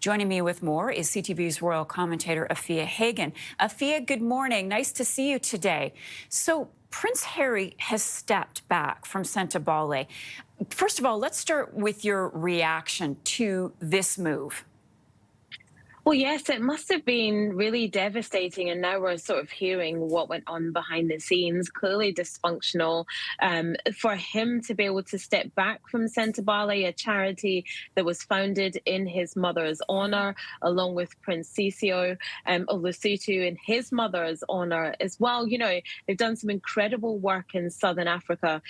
Joining me with more is CTV's royal commentator, Afua Hagan. Afua, good morning. Nice to see you today. So, Prince Harry has stepped back from Sentebale. First of all, let's start with your reaction to this move. Well, yes, it must have been really devastating. And now we're sort of hearing what went on behind the scenes, clearly dysfunctional. For him to be able to step back from Sentebale, a charity that was founded in his mother's honour, along with Prince Sisio of Lesotho in his mother's honour as well. You know, they've done some incredible work in Southern Africa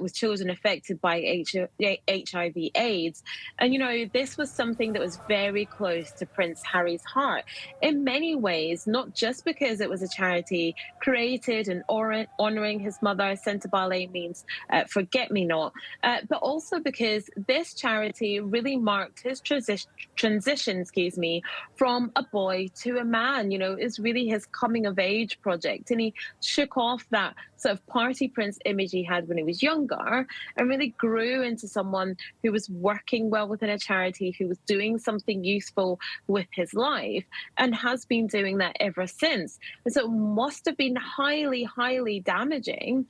with children affected by HIV/AIDS. And, you know, this was something that was very close to Prince Harry's heart in many ways, not just because it was a charity created and honouring his mother. Sentebale means forget-me-not, but also because this charity really marked his transition, from a boy to a man. You know, it's really his coming-of-age project, and he shook off that sort of party prince image he had when he was younger and really grew into someone who was working well within a charity, who was doing something useful with his life, and has been doing that ever since. And so it must have been highly, highly damaging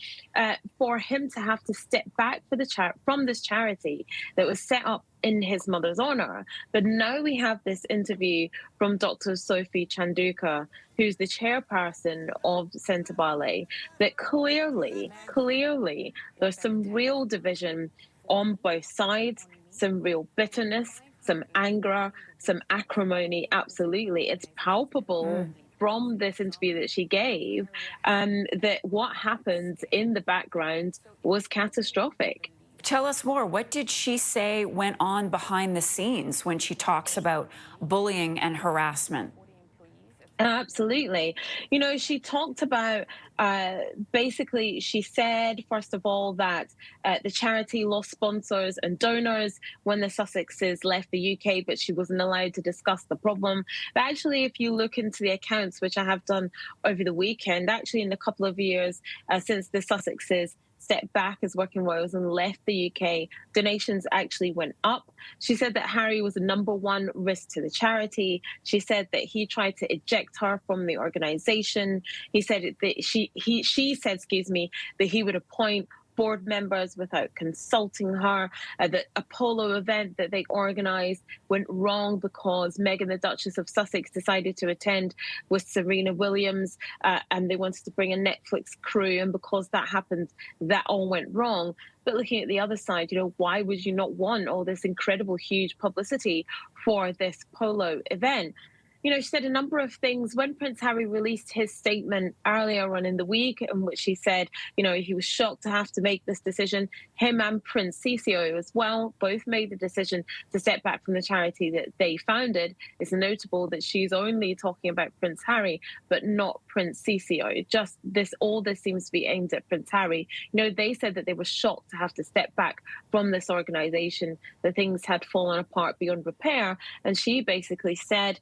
for him to have to step back from this charity that was set up in his mother's honour. But now we have this interview from Dr. Sophie Chandauka, who's the chairperson of Sentebale, that clearly, there's some real division on both sides, some real bitterness, some anger, some acrimony. Absolutely. It's palpable from this interview that she gave that what happened in the background was catastrophic. Tell us more. What did she say went on behind the scenes when she talks about bullying and harassment? Absolutely. You know, she talked about basically, she said, first of all, that the charity lost sponsors and donors when the Sussexes left the UK, but she wasn't allowed to discuss the problem. But actually, if you look into the accounts, which I have done over the weekend, actually in a couple of years since the Sussexes stepped back as working royals and left the UK, donations actually went up. She said that Harry was the #1 risk to the charity. She said that he tried to eject her from the organisation. He said that she said, that he would appoint board members without consulting her. The Apollo event that they organised went wrong because Meghan, the Duchess of Sussex, decided to attend with Serena Williams, and they wanted to bring a Netflix crew, and because that happened, that all went wrong. But looking at the other side, you know, why would you not want all this incredible, huge publicity for this polo event? You know, she said a number of things when Prince Harry released his statement earlier on in the week, in which he said, you know, he was shocked to have to make this decision. Him and Prince Sisio as well both made the decision to step back from the charity that they founded. It's notable that she's only talking about Prince Harry, but not Prince Sisio. Just this, all this seems to be aimed at Prince Harry. You know, they said that they were shocked to have to step back from this organisation, that things had fallen apart beyond repair. And she basically said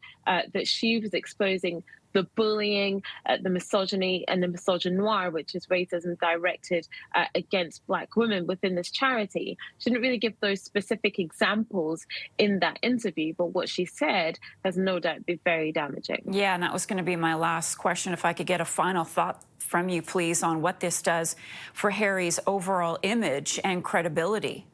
that she was exposing the bullying, the misogyny, and the misogynoir, which is racism directed against Black women within this charity. She didn't really give those specific examples in that interview, but what she said has no doubt been very damaging. Yeah, and that was going to be my last question. If I could get a final thought from you, please, on what this does for Harry's overall image and credibility.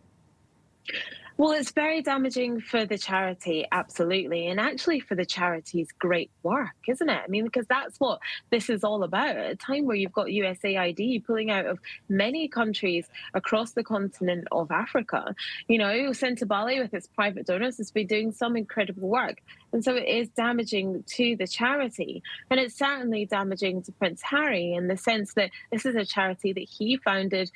Well, it's very damaging for the charity, absolutely, and actually for the charity's great work, isn't it? I mean, because that's what this is all about. At a time where you've got USAID pulling out of many countries across the continent of Africa, you know, Sentebale with its private donors has been doing some incredible work. And so it is damaging to the charity. And it's certainly damaging to Prince Harry in the sense that this is a charity that he founded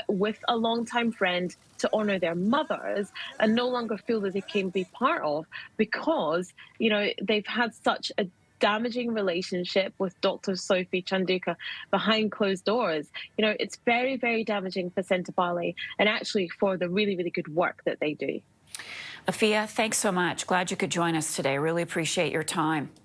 with a longtime friend to honour their mothers, and no longer feel that they can be part of because, you know, they've had such a damaging relationship with Dr. Sophie Chandauka behind closed doors. You know, it's very, very damaging for Sentebale and actually for the really, really good work that they do. Afua, thanks so much. Glad you could join us today. Really appreciate your time.